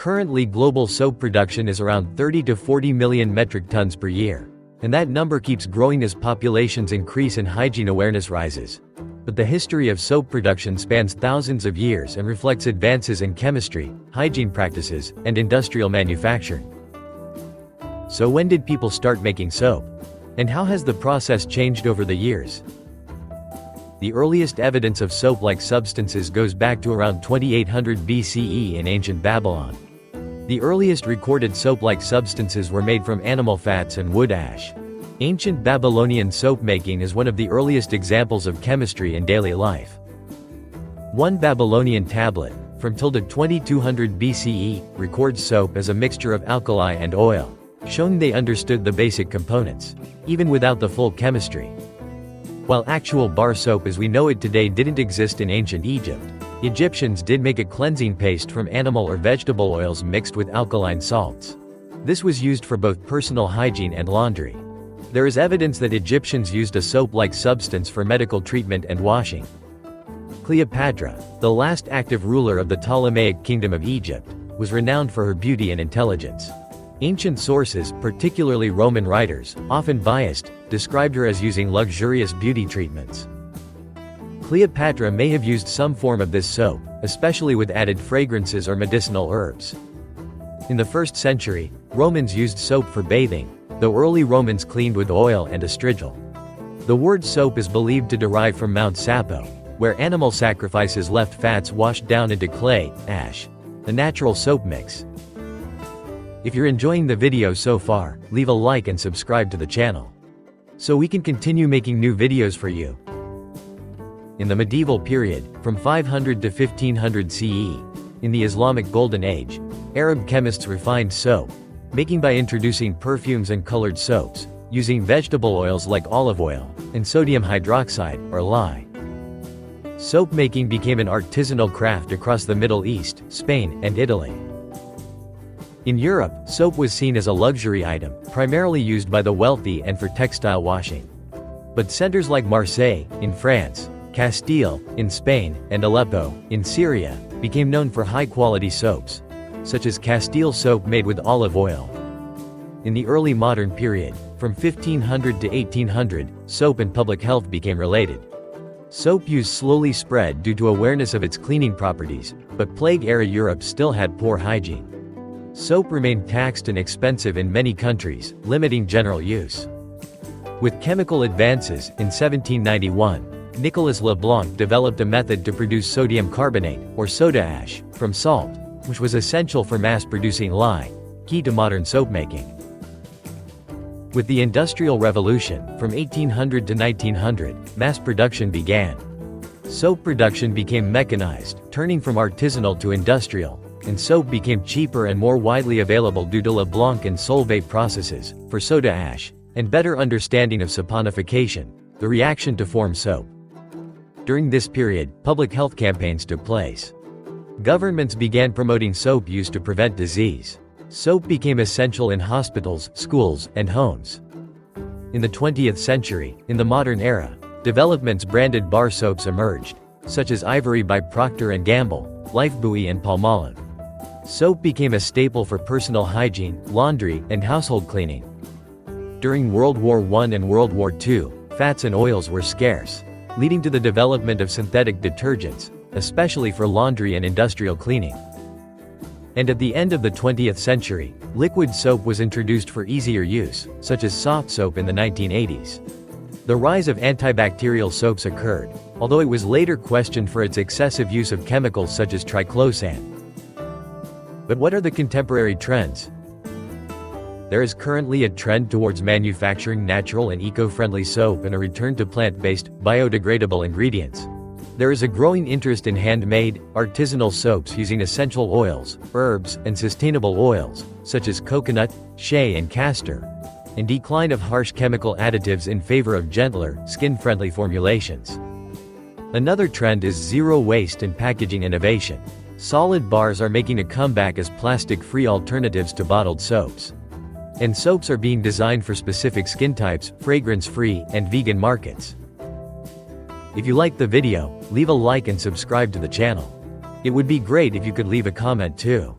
Currently, global soap production is around 30 to 40 million metric tons per year. And that number keeps growing as populations increase and hygiene awareness rises. But the history of soap production spans thousands of years and reflects advances in chemistry, hygiene practices, and industrial manufacturing. So when did people start making soap? And how has the process changed over the years? The earliest evidence of soap-like substances goes back to around 2800 BCE in ancient Babylon. The earliest recorded soap-like substances were made from animal fats and wood ash. Ancient Babylonian soap making is one of the earliest examples of chemistry in daily life. One Babylonian tablet, from 2200 BCE, records soap as a mixture of alkali and oil, showing they understood the basic components, even without the full chemistry. While actual bar soap as we know it today didn't exist in ancient Egypt, Egyptians did make a cleansing paste from animal or vegetable oils mixed with alkaline salts. This was used for both personal hygiene and laundry. There is evidence that Egyptians used a soap-like substance for medical treatment and washing. Cleopatra, the last active ruler of the Ptolemaic Kingdom of Egypt, was renowned for her beauty and intelligence. Ancient sources, particularly Roman writers, often biased, described her as using luxurious beauty treatments. Cleopatra may have used some form of this soap, especially with added fragrances or medicinal herbs. In the 1st century, Romans used soap for bathing, though early Romans cleaned with oil and estrigil. The word soap is believed to derive from Mount Sapo, where animal sacrifices left fats washed down into clay, ash, a natural soap mix. If you're enjoying the video so far, leave a like and subscribe to the channel, so we can continue making new videos for you. In the medieval period, from 500 to 1500 CE, in the Islamic Golden Age, Arab chemists refined soap making by introducing perfumes and colored soaps, using vegetable oils like olive oil, and sodium hydroxide, or lye. Soap making became an artisanal craft across the Middle East, Spain, and Italy. In Europe, soap was seen as a luxury item, primarily used by the wealthy and for textile washing. But centers like Marseille, in France, Castile, in Spain, and Aleppo, in Syria, became known for high-quality soaps, such as Castile soap made with olive oil. In the early modern period, from 1500 to 1800, soap and public health became related. Soap use slowly spread due to awareness of its cleaning properties, but Plague-era Europe still had poor hygiene. Soap remained taxed and expensive in many countries, limiting general use. With chemical advances, in 1791, Nicolas Leblanc developed a method to produce sodium carbonate, or soda ash, from salt, which was essential for mass-producing lye, key to modern soap making. With the Industrial Revolution, from 1800 to 1900, mass production began. Soap production became mechanized, turning from artisanal to industrial, and soap became cheaper and more widely available due to Leblanc and solvate processes, for soda ash, and better understanding of saponification, the reaction to form soap. During this period, public health campaigns took place. Governments began promoting soap use to prevent disease. Soap became essential in hospitals, schools, and homes. In the 20th century, in the modern era, developments branded bar soaps emerged, such as Ivory by Procter & Gamble, Lifebuoy and Palmolive. Soap became a staple for personal hygiene, laundry, and household cleaning. During World War I and World War II, fats and oils were scarce, leading to the development of synthetic detergents, especially for laundry and industrial cleaning. And at the end of the 20th century, liquid soap was introduced for easier use, such as soft soap in the 1980s. The rise of antibacterial soaps occurred, although it was later questioned for its excessive use of chemicals such as triclosan. But what are the contemporary trends? There is currently a trend towards manufacturing natural and eco-friendly soap and a return to plant-based, biodegradable ingredients. There is a growing interest in handmade, artisanal soaps using essential oils, herbs, and sustainable oils, such as coconut, shea and castor, and decline of harsh chemical additives in favor of gentler, skin-friendly formulations. Another trend is zero waste and packaging innovation. Solid bars are making a comeback as plastic-free alternatives to bottled soaps. And soaps are being designed for specific skin types, fragrance-free, and vegan markets. If you liked the video, leave a like and subscribe to the channel. It would be great if you could leave a comment too.